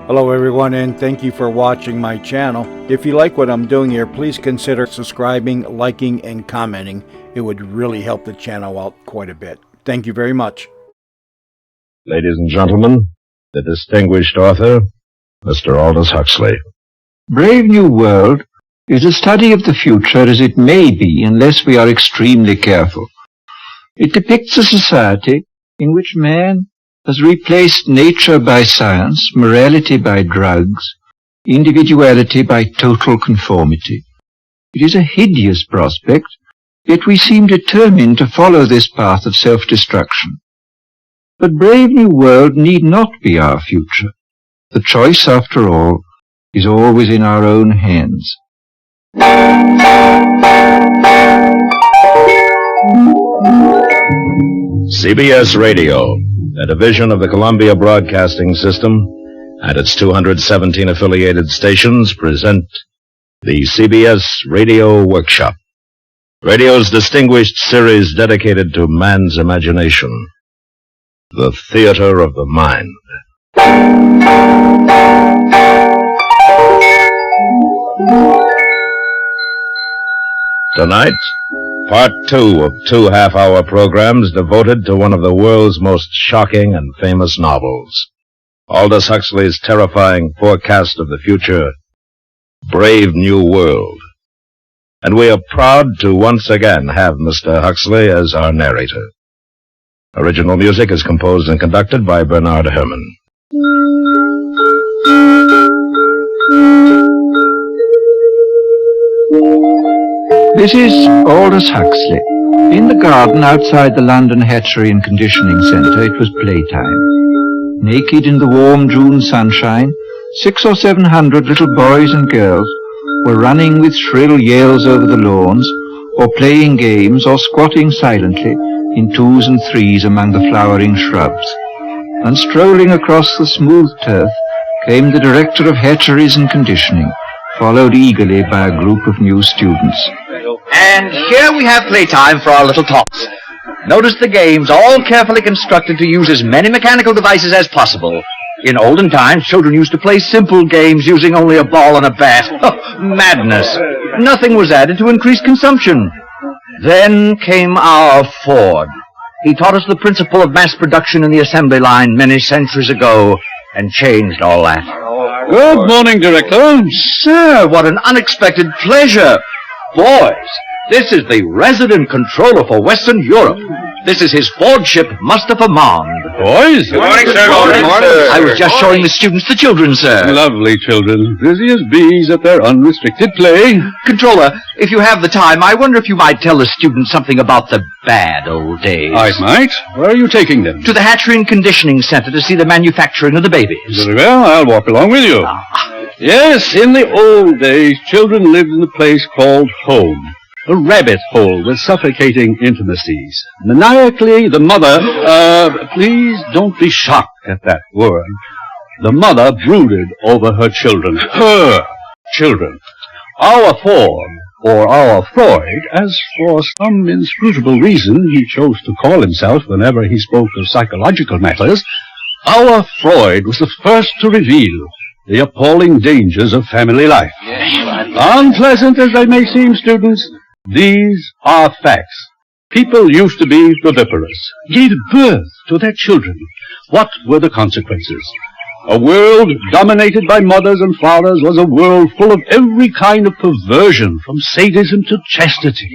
Hello everyone, and thank you for watching my channel. If you like what I'm doing here, please consider subscribing, liking, and commenting. It would really help the channel out quite a bit. Thank you very much. Ladies and gentlemen, the distinguished author, Mr. Aldous Huxley. Brave New World is a study of the future as it may be unless we are extremely careful. It depicts a society in which man has replaced nature by science, morality by drugs, individuality by total conformity. It is a hideous prospect, yet we seem determined to follow this path of self-destruction. But Brave New World need not be our future. The choice, after all, is always in our own hands. CBS Radio, a division of the Columbia Broadcasting System, and its 217 affiliated stations present the CBS Radio Workshop, radio's distinguished series dedicated to man's imagination, the theater of the mind. Tonight, Part 2 of 2 half-hour programs devoted to one of the world's most shocking and famous novels, Aldous Huxley's terrifying forecast of the future, Brave New World. And we are proud to once again have Mr. Huxley as our narrator. Original music is composed and conducted by Bernard Herrmann. This is Aldous Huxley. In the garden outside the London Hatchery and Conditioning Centre, it was playtime. Naked in the warm June sunshine, 600 or 700 little boys and girls were running with shrill yells over the lawns, or playing games, or squatting silently in 2s and 3s among the flowering shrubs. And strolling across the smooth turf came the director of hatcheries and conditioning, followed eagerly by a group of new students. And here we have playtime for our little tots. Notice the games, all carefully constructed to use as many mechanical devices as possible. In olden times, children used to play simple games using only a ball and a bat. Oh, madness. Nothing was added to increase consumption. Then came our Ford. He taught us the principle of mass production in the assembly line many centuries ago and changed all that. Good morning, Director. Sir, what an unexpected pleasure. Boys, this is the resident controller for Western Europe. This is his Ford ship, Mustafa Mond. Boys? Good morning, sir. Good morning, sir. I was just showing the students the children, sir. Lovely children. Busy as bees at their unrestricted play. Controller, if you have the time, I wonder if you might tell the students something about the bad old days. I might. Where are you taking them? To the Hatchery and Conditioning Center to see the manufacturing of the babies. Very well. I'll walk along with you. Yes, in the old days, children lived in a place called home. A rabbit hole with suffocating intimacies. Maniacally, the mother, please don't be shocked at that word. The mother brooded over her children. Her children. Our Ford, or our Freud, as for some inscrutable reason he chose to call himself whenever he spoke of psychological matters, our Freud was the first to reveal the appalling dangers of family life. Unpleasant as they may seem, students, these are facts. People used to be viviparous, gave birth to their children. What were the consequences? A world dominated by mothers and fathers was a world full of every kind of perversion, from sadism to chastity.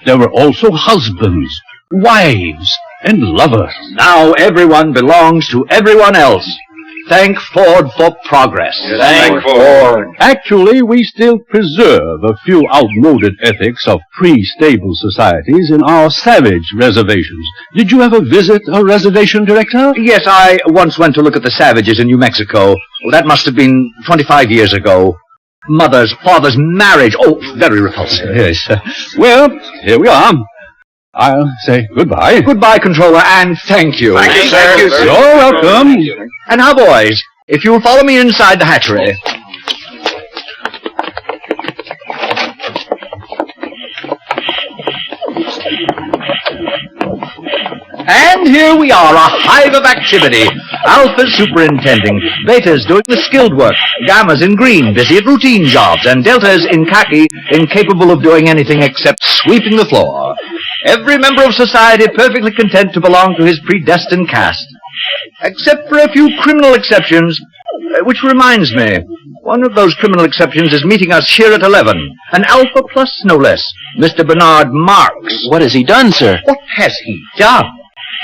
There were also husbands, wives, and lovers. Now everyone belongs to everyone else. Thank Ford for progress. Thank Ford. Actually, we still preserve a few outmoded ethics of pre-stable societies in our savage reservations. Did you ever visit a reservation, Director? Yes, I once went to look at the savages in New Mexico. Well, that must have been 25 years ago. Mothers, fathers, marriage. Oh, very repulsive. Yes. Well, here we are. I'll say goodbye. Goodbye, Controller, and thank you. Thank you, sir. You're welcome. And now, boys, if you'll follow me inside the hatchery. And here we are, a hive of activity. Alpha's superintending, Beta's doing the skilled work, Gamma's in green, busy at routine jobs, and Delta's in khaki, incapable of doing anything except sweeping the floor. Every member of society perfectly content to belong to his predestined caste. Except for a few criminal exceptions, which reminds me, one of those criminal exceptions is meeting us here at 11. An Alpha Plus, no less, Mr. Bernard Marks. What has he done, sir? What has he done?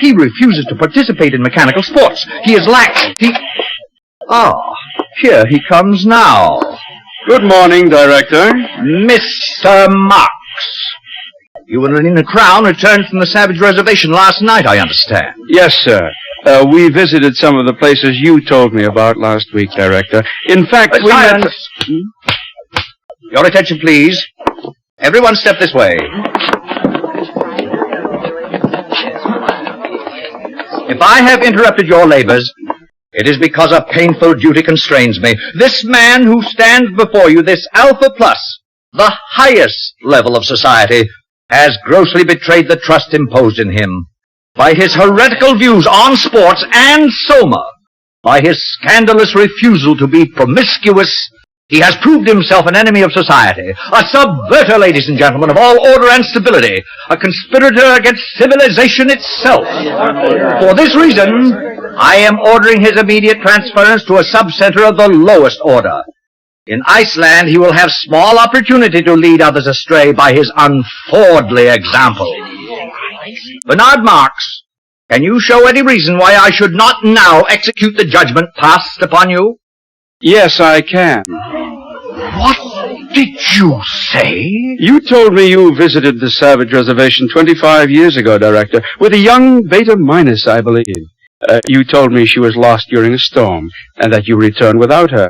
He refuses to participate in mechanical sports. He is lax. Here he comes now. Good morning, Director. Mr. Marks. You and Lenina Crown returned from the Savage Reservation last night, I understand. Yes, sir. We visited some of the places you told me about last week, Director. In fact, Silence. Your attention, please. Everyone step this way. If I have interrupted your labors, it is because a painful duty constrains me. This man who stands before you, this Alpha Plus, the highest level of society, has grossly betrayed the trust imposed in him by his heretical views on sports and Soma, by his scandalous refusal to be promiscuous. He has proved himself an enemy of society, a subverter, ladies and gentlemen, of all order and stability, a conspirator against civilization itself. For this reason, I am ordering his immediate transference to a subcenter of the lowest order. In Iceland, he will have small opportunity to lead others astray by his unforwardly example. Bernard Marks, can you show any reason why I should not now execute the judgment passed upon you? yes, I can. What did you say? You told me you visited the Savage Reservation 25 years ago, Director, with a young Beta Minus, I believe. You told me she was lost during a storm, and that you returned without her.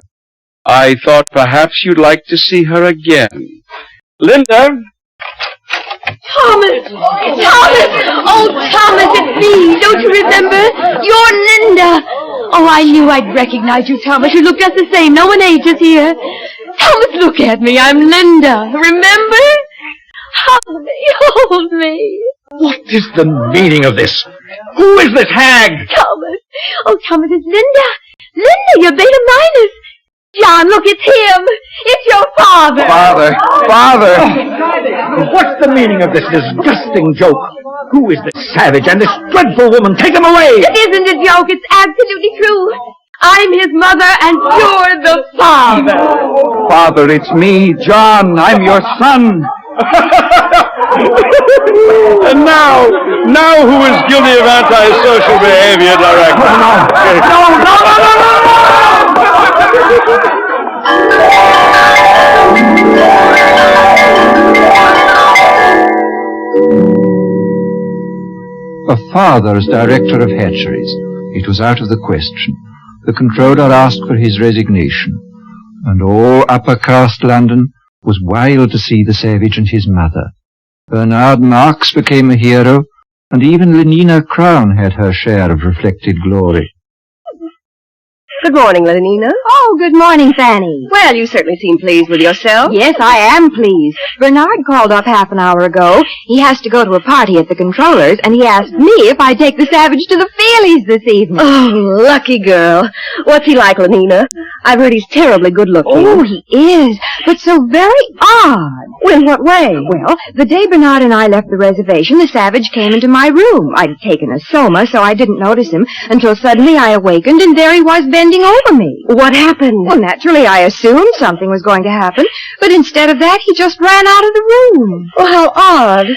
I thought perhaps you'd like to see her again. Linda? Thomas! Thomas! Oh, Thomas, it's me. Don't you remember? You're Linda. Oh, I knew I'd recognize you, Thomas. You look just the same. No one ages here. Thomas, look at me. I'm Linda. Remember? Hold me. What is the meaning of this? Who is this hag? Thomas. Oh, Thomas, it's Linda. Linda, you're Beta Minus. John, look, it's him. It's your father. Father! What's the meaning of this disgusting joke? Who is this savage and this dreadful woman? Take them away! It isn't a joke. It's absolutely true. I'm his mother, and you're the father. Father, it's me, John. I'm your son. And now who is guilty of antisocial behavior, Director? No! A father as director of hatcheries. It was out of the question. The controller asked for his resignation, and all upper caste London was wild to see the savage and his mother. Bernard Marks became a hero, and even Lenina Crown had her share of reflected glory. Good morning, Lenina. Oh, good morning, Fanny. Well, you certainly seem pleased with yourself. Yes, I am pleased. Bernard called up half an hour ago. He has to go to a party at the controller's, and he asked me if I'd take the savage to the Feelies this evening. Oh, lucky girl. What's he like, Lenina? I've heard he's terribly good-looking. Oh, he is, but so very odd. In what way? Well, the day Bernard and I left the reservation, the savage came into my room. I'd taken a Soma, so I didn't notice him until suddenly I awakened, and there he was bending over me. What happened? Well, naturally, I assumed something was going to happen, but instead of that, he just ran out of the room. Well, how odd.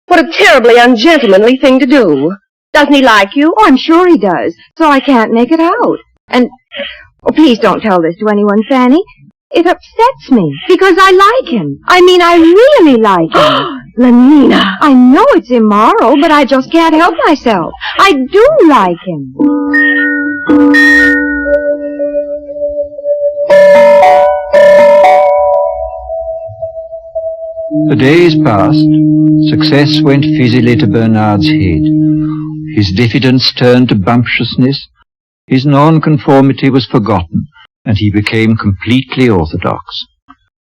What a terribly ungentlemanly thing to do. Doesn't he like you? Oh, I'm sure he does, so I can't make it out. And, oh, please don't tell this to anyone, Fanny. It upsets me, because I like him. I mean, I really like him. Lenina. I know it's immoral, but I just can't help myself. I do like him. The days passed. Success went fizzily to Bernard's head. His diffidence turned to bumptiousness. His nonconformity was forgotten, and he became completely orthodox.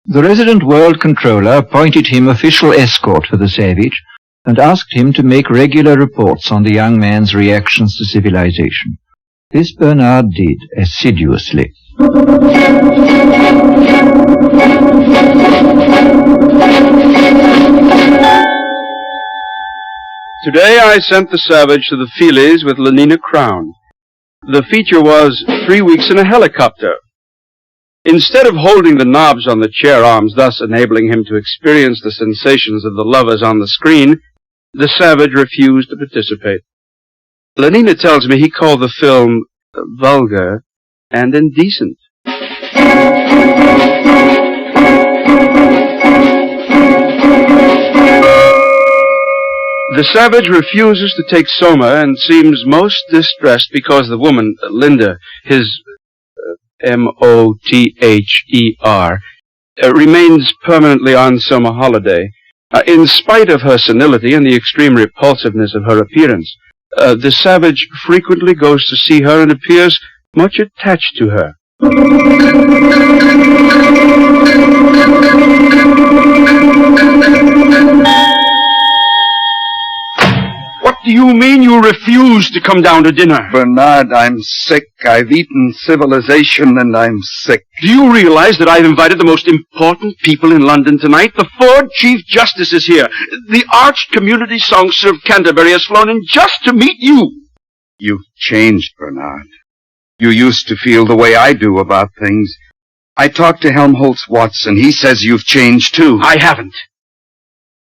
The resident world controller appointed him official escort for the savage, and asked him to make regular reports on the young man's reactions to civilization. This Bernard did assiduously. Today I sent the Savage to the Feelies with Lenina crowned. The feature was 3 weeks in a helicopter. Instead of holding the knobs on the chair arms, thus enabling him to experience the sensations of the lovers on the screen, the Savage refused to participate. Lenina tells me he called the film vulgar and indecent. The Savage refuses to take Soma and seems most distressed because the woman, Linda, his M-O-T-H-E-R, remains permanently on summer holiday. In spite of her senility and the extreme repulsiveness of her appearance, the Savage frequently goes to see her and appears much attached to her. What do you mean you refuse to come down to dinner? Bernard, I'm sick. I've eaten civilization and I'm sick. Do you realize that I've invited the most important people in London tonight? The 4 Chief Justices here. The arch community songster of Canterbury has flown in just to meet you. You've changed, Bernard. You used to feel the way I do about things. I talked to Helmholtz Watson. He says you've changed too. I haven't.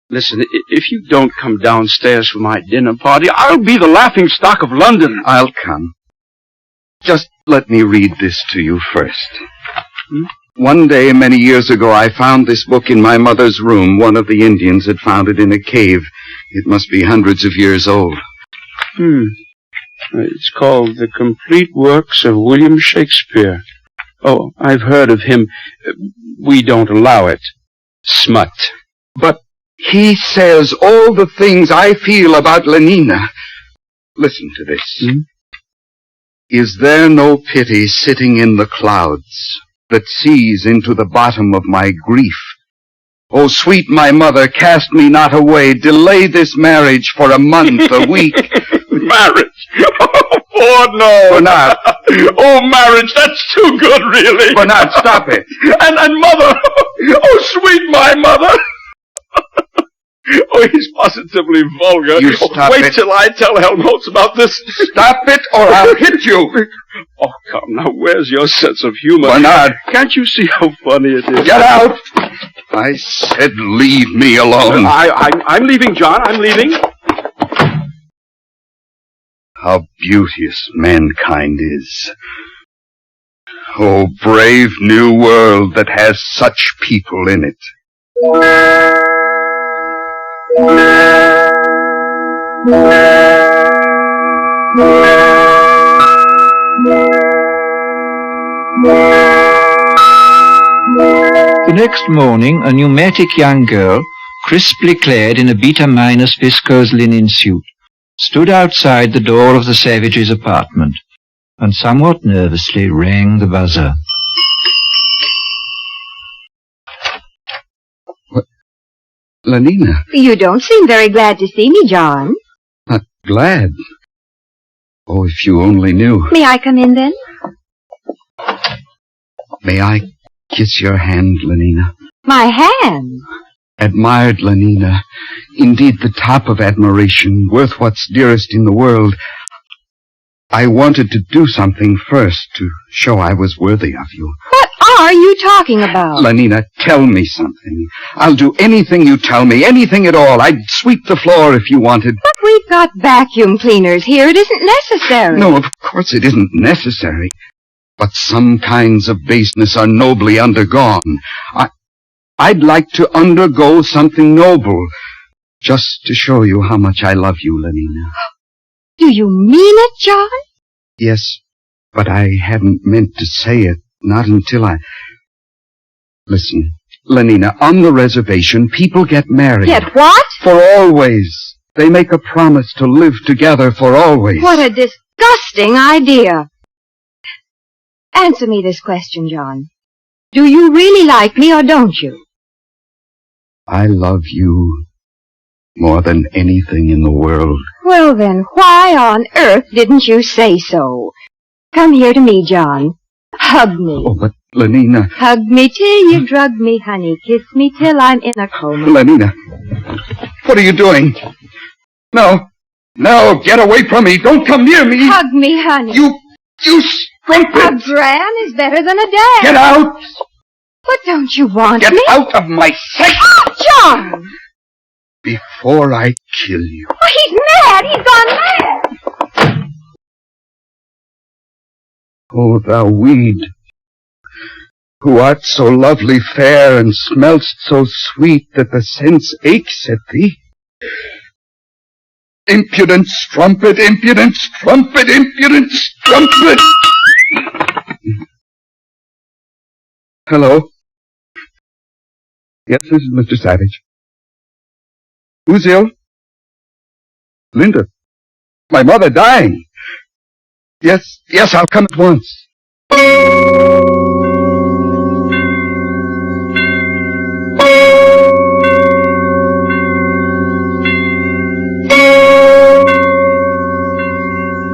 Listen, if you don't come downstairs for my dinner party, I'll be the laughing stock of London. I'll come. Just let me read this to you first. One day, many years ago, I found this book in my mother's room. One of the Indians had found it in a cave. It must be hundreds of years old. It's called The Complete Works of William Shakespeare. Oh, I've heard of him. We don't allow it. Smut. But he says all the things I feel about Lenina. Listen to this. Is there no pity sitting in the clouds that sees into the bottom of my grief? Oh, sweet my mother, cast me not away. Delay this marriage for a month, a week. Marriage? Oh, no. Bernard. Oh, marriage, that's too good, really. Bernard, stop it. And mother. Oh, sweet my mother. Oh, he's positively vulgar. You stop Wait it. till I tell Helmholtz about this. Stop it or I'll hit you. Oh, come, now, where's your sense of humor? Bernard. Can't you see how funny it is? Get out. I said leave me alone. I'm leaving, John. I'm leaving. How beauteous mankind is. Oh, brave new world that has such people in it. The next morning, a pneumatic young girl, crisply clad in a beta-minus viscose linen suit, stood outside the door of the Savage's apartment, and somewhat nervously rang the buzzer. Lenina. You don't seem very glad to see me, John. Not glad. Oh, if you only knew. May I come in, then? May I kiss your hand, Lenina? My hand? Admired, Lenina. Indeed, the top of admiration, worth what's dearest in the world. I wanted to do something first to show I was worthy of you. What are you talking about? Lenina, tell me something. I'll do anything you tell me, anything at all. I'd sweep the floor if you wanted. But we've got vacuum cleaners here. It isn't necessary. No, of course it isn't necessary. But some kinds of baseness are nobly undergone. I'd like to undergo something noble, just to show you how much I love you, Lenina. Do you mean it, John? Yes, but I hadn't meant to say it, not until I... Listen, Lenina, on the reservation, people get married. Get what? For always. They make a promise to live together for always. What a disgusting idea. Answer me this question, John. Do you really like me or don't you? I love you more than anything in the world. Well then, why on earth didn't you say so? Come here to me, John. Hug me. Oh, but Lenina... Hug me till you drug me, honey. Kiss me till I'm in a coma. Lenina, what are you doing? No, get away from me. Don't come near me. Hug me, honey. You strumpet. A gran is better than a dad. Get out. But don't you want Get me? out of my sight. John! Before I kill you. Oh, he's mad. He's gone mad. Oh, thou weed, who art so lovely fair and smell'st so sweet that the sense aches at thee. Impudent strumpet, impudent strumpet, impudent strumpet! Hello? Yes, this is Mr. Savage. Who's ill? Linda. My mother dying. Yes, I'll come at once.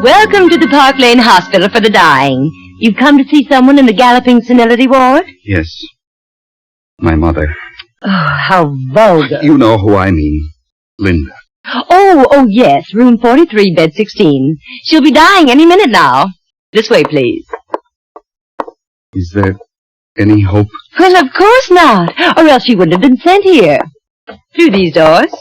Welcome to the Park Lane Hospital for the Dying. You've come to see someone in the galloping senility ward? Yes. My mother. Oh, how vulgar. You know who I mean. Linda. Oh, yes, room 43, bed 16. She'll be dying any minute now. This way, please. Is there any hope? Well, of course not, or else she wouldn't have been sent here. Through these doors.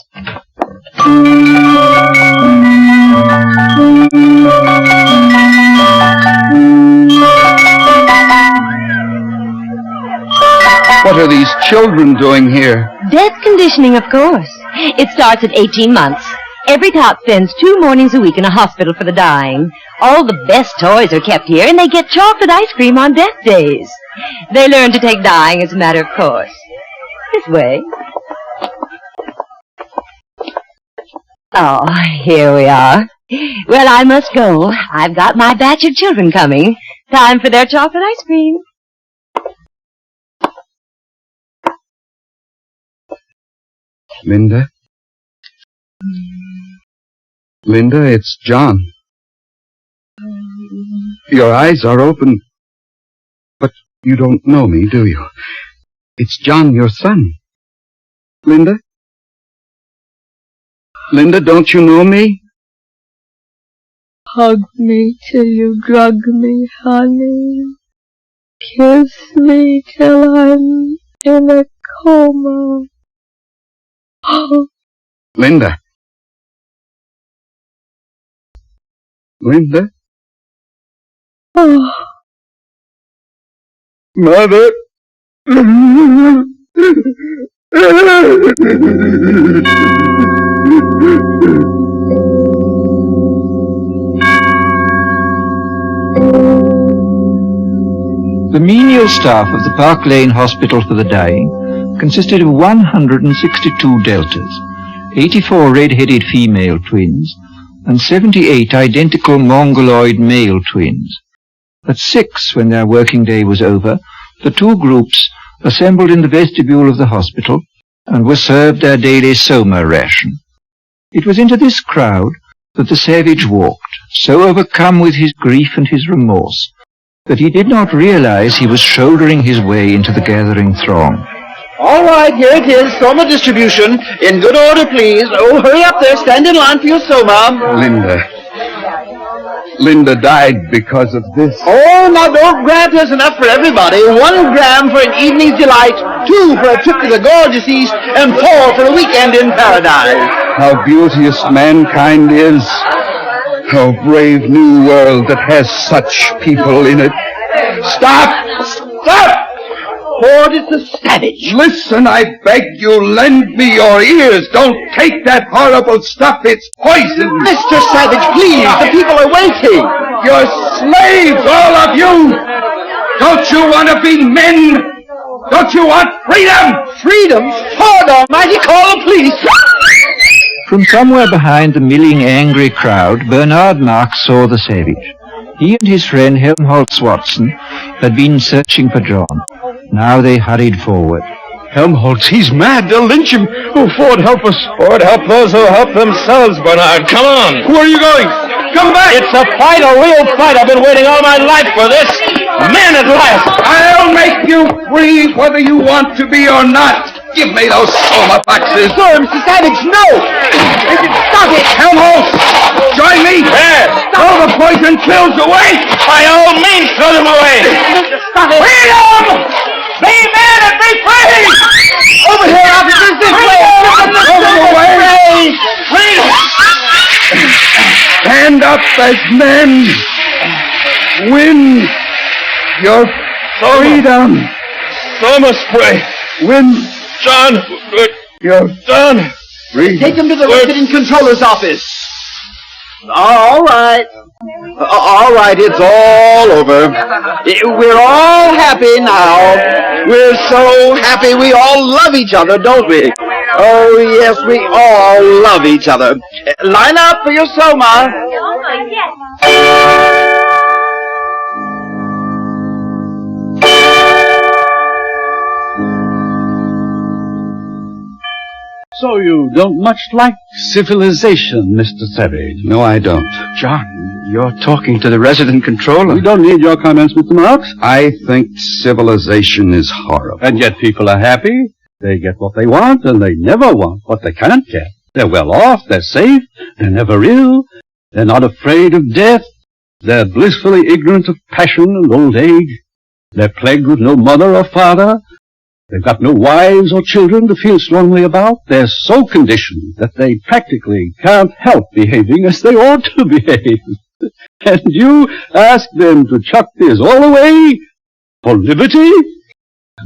What are these children doing here? Death conditioning, of course. It starts at 18 months. Every tot spends 2 mornings a week in a hospital for the dying. All the best toys are kept here, and they get chocolate ice cream on death days. They learn to take dying as a matter of course. This way. Oh, here we are. Well, I must go. I've got my batch of children coming. Time for their chocolate ice cream. Linda? Linda, it's John. Your eyes are open, but you don't know me, do you? It's John, your son. Linda? Linda, don't you know me? Hug me till you drug me, honey. Kiss me till I'm in a coma. Linda. Linda? Oh. Mother? The menial staff of the Park Lane Hospital for the Dying consisted of 162 deltas, 84 red-headed female twins, and 78 identical mongoloid male twins. At 6, when their working day was over, the 2 groups assembled in the vestibule of the hospital and were served their daily soma ration. It was into this crowd that the savage walked, so overcome with his grief and his remorse, that he did not realize he was shouldering his way into the gathering throng. All right, here it is, soma distribution. In good order, please. Oh, hurry up there. Stand in line for your soma. Linda died because of this. Oh, now don't grant us enough for everybody. 1 gram for an evening's delight, 2 for a trip to the gorgeous East, and 4 for a weekend in paradise. How beauteous mankind is. How brave new world that has such people in it. Stop! Stop! Ford is the savage. Listen, I beg you, lend me your ears. Don't take that horrible stuff. It's poison. Mr. Savage, please, the people are waiting. You're slaves, all of you. Don't you want to be men? Don't you want freedom? Freedom? Ford Almighty, call the police. From somewhere behind the milling, angry crowd, Bernard Marx saw the savage. He and his friend Helmholtz Watson had been searching for John. Now they hurried forward. Helmholtz, he's mad. They'll lynch him. Oh, Ford, help us. Ford, help those who help themselves, Bernard. Come on. Where are you going? Come back. It's a fight, a real fight. I've been waiting all my life for this. Man at last. I'll make you free whether you want to be or not. Give me those soma boxes. Sir, Mr. Savage, no! Stop it! Helmholtz, join me. Yes. Throw the poison pills away. By all means, throw them away. Stop it! Freedom! Be men and be free! Over here, officers, this way! Throw them away! Freedom! Stand up as men. Win your freedom. Soma spray. Win John, your John. freedom. Take him to the resident controller's office. All right. All right, it's all over. We're all happy now. We're so happy we all love each other, don't we? Oh, yes, we all love each other. Line up for your soma. So you don't much like civilization, Mr. Savage. No, I don't. John, you're talking to the resident controller. We don't need your comments, Mr. Marks. I think civilization is horrible. And yet people are happy. They get what they want, and they never want what they can't get. They're well off, they're safe, they're never ill, they're not afraid of death, they're blissfully ignorant of passion and old age, they're plagued with no mother or father, they've got no wives or children to feel strongly about, they're so conditioned that they practically can't help behaving as they ought to behave. And you ask them to chuck this all away for liberty?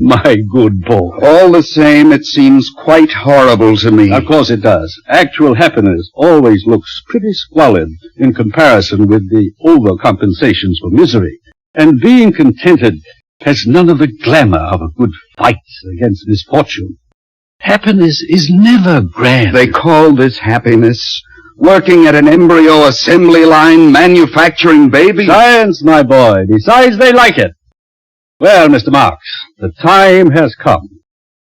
My good boy. All the same, it seems quite horrible to me. Of course it does. Actual happiness always looks pretty squalid in comparison with the overcompensations for misery. And being contented has none of the glamour of a good fight against misfortune. Happiness is never grand. They call this happiness. Working at an embryo assembly line, manufacturing babies. Science, my boy. Besides, they like it. Well, Mr. Marks, the time has come.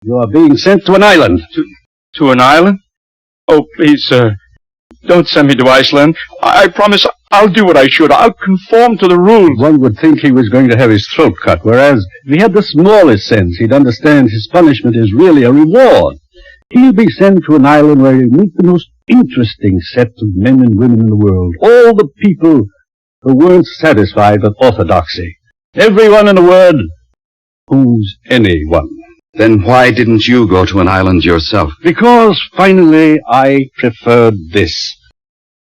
You are being sent to an island. To an island? Oh, please, sir. Don't send me to Iceland. I promise I'll do what I should. I'll conform to the rules. One would think he was going to have his throat cut, whereas if he had the smallest sense, he'd understand his punishment is really a reward. He'll be sent to an island where he'll meet the most interesting set of men and women in the world. All the people who weren't satisfied with orthodoxy. Everyone, in a word, who's anyone. Then why didn't you go to an island yourself? Because, finally, I preferred this.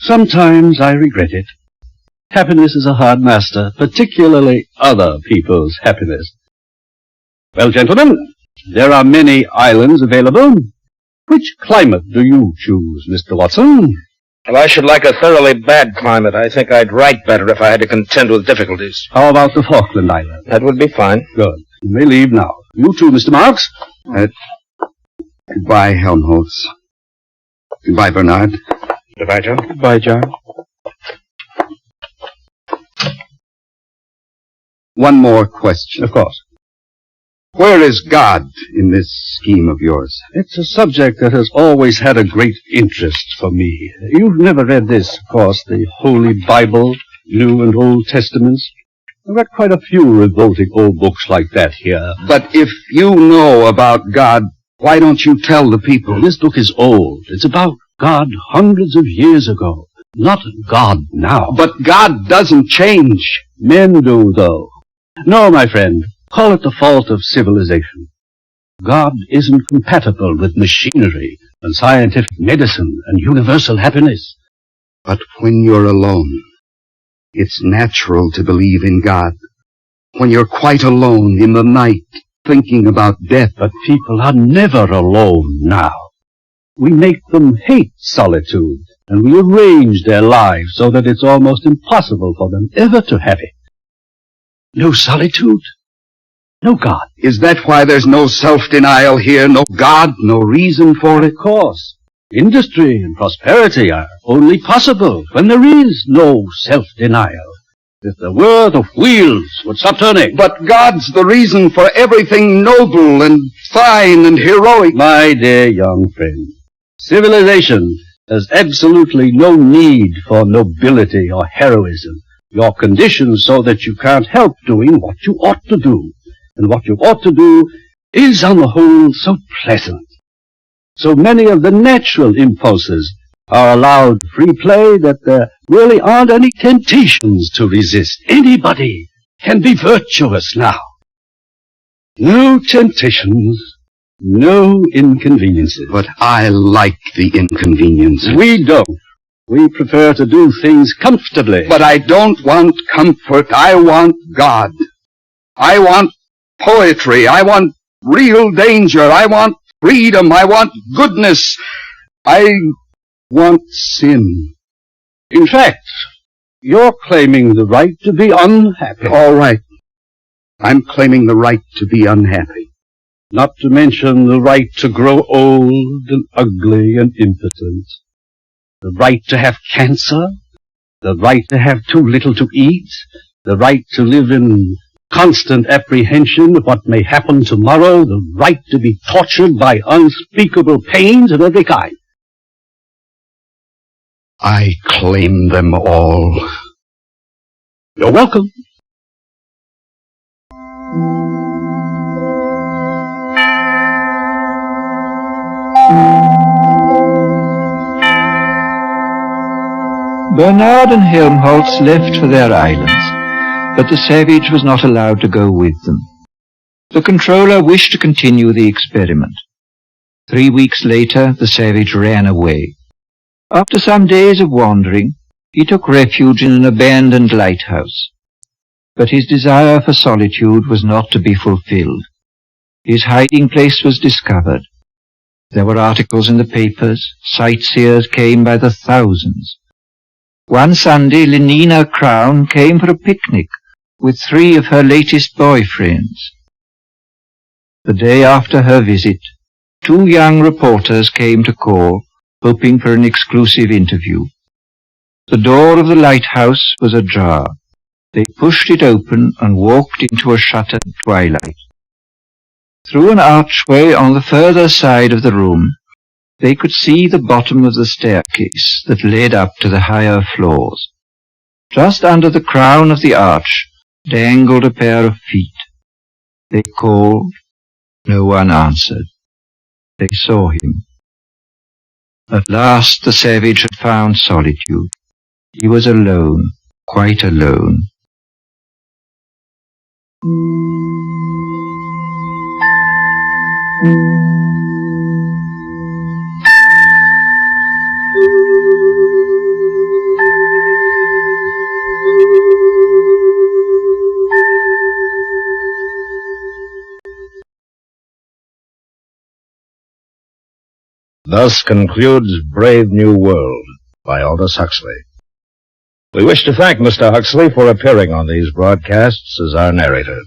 Sometimes I regret it. Happiness is a hard master, particularly other people's happiness. Well, gentlemen, there are many islands available. Which climate do you choose, Mr. Watson? Well, I should like a thoroughly bad climate. I think I'd write better if I had to contend with difficulties. How about the Falkland Islands? That would be fine. Good. You may leave now. You too, Mr. Marks. Goodbye, Helmholtz. Goodbye, Bernard. Goodbye, John. Goodbye, John. One more question. Of course. Where is God in this scheme of yours? It's a subject that has always had a great interest for me. You've never read this, of course, the Holy Bible, New and Old Testaments. I've got quite a few revolting old books like that here. But if you know about God, why don't you tell the people? This book is old. It's about God hundreds of years ago. Not God now. But God doesn't change. Men do, though. No, my friend. Call it the fault of civilization. God isn't compatible with machinery and scientific medicine and universal happiness. But when you're alone, it's natural to believe in God. When you're quite alone in the night, thinking about death. But people are never alone now. We make them hate solitude, and we arrange their lives so that it's almost impossible for them ever to have it. No solitude. No God. Is that why there's no self-denial here? No God? No reason for it? Of course. Industry and prosperity are only possible when there is no self-denial. if the world of wheels would stop turning. But God's the reason for everything noble and fine and heroic. My dear young friend, civilization has absolutely no need for nobility or heroism. You're conditioned so that you can't help doing what you ought to do. And what you ought to do is, on the whole, so pleasant. So many of the natural impulses are allowed free play that there really aren't any temptations to resist. Anybody can be virtuous now. No temptations, no inconveniences. But I like the inconvenience. We don't. We prefer to do things comfortably. But I don't want comfort. I want God. I want poetry. I want real danger. I want freedom. I want goodness. I want sin. In fact, you're claiming the right to be unhappy. All right. I'm claiming the right to be unhappy. Not to mention the right to grow old and ugly and impotent. The right to have cancer. The right to have too little to eat. The right to live in constant apprehension of what may happen tomorrow. The right to be tortured by unspeakable pains of every kind. I claim them all. You're welcome. Bernard and Helmholtz left for their islands, but the savage was not allowed to go with them. The controller wished to continue the experiment. 3 weeks later, the savage ran away. After some days of wandering, he took refuge in an abandoned lighthouse. But his desire for solitude was not to be fulfilled. His hiding place was discovered. There were articles in the papers. Sightseers came by the thousands. One Sunday, Lenina Crown came for a picnic with 3 of her latest boyfriends. The day after her visit, 2 young reporters came to call, hoping for an exclusive interview. The door of the lighthouse was ajar. They pushed it open and walked into a shuttered twilight. Through an archway on the further side of the room, they could see the bottom of the staircase that led up to the higher floors. Just under the crown of the arch dangled a pair of feet. They called. No one answered. They saw him. At last the savage had found solitude. He was alone, quite alone. Thus concludes Brave New World by Aldous Huxley. We wish to thank Mr. Huxley for appearing on these broadcasts as our narrator.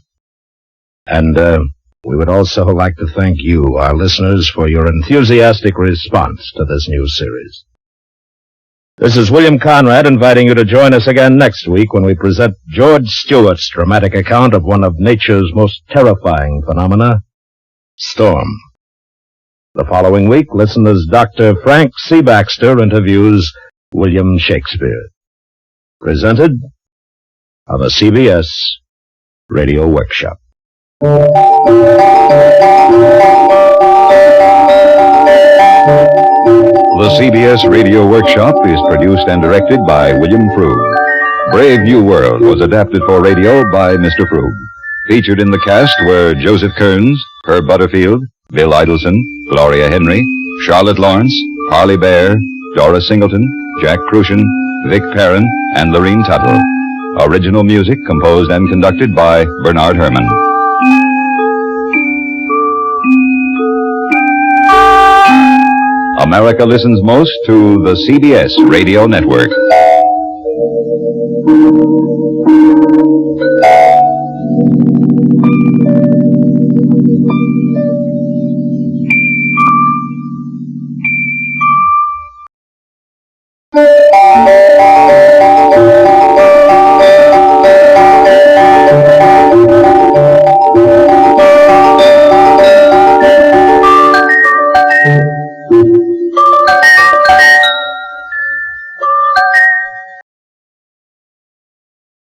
And we would also like to thank you, our listeners, for your enthusiastic response to this new series. This is William Conrad inviting you to join us again next week when we present George Stewart's dramatic account of one of nature's most terrifying phenomena, storm. The following week, listen as Dr. Frank C. Baxter interviews William Shakespeare. Presented on the CBS Radio Workshop. The CBS Radio Workshop is produced and directed by William Froug. Brave New World was adapted for radio by Mr. Froug. Featured in the cast were Joseph Kearns, Herb Butterfield, Bill Idelson, Gloria Henry, Charlotte Lawrence, Harley Bear, Dora Singleton, Jack Crucian, Vic Perrin, and Lorene Tuttle. Original music composed and conducted by Bernard Herrmann. America listens most to the CBS Radio Network.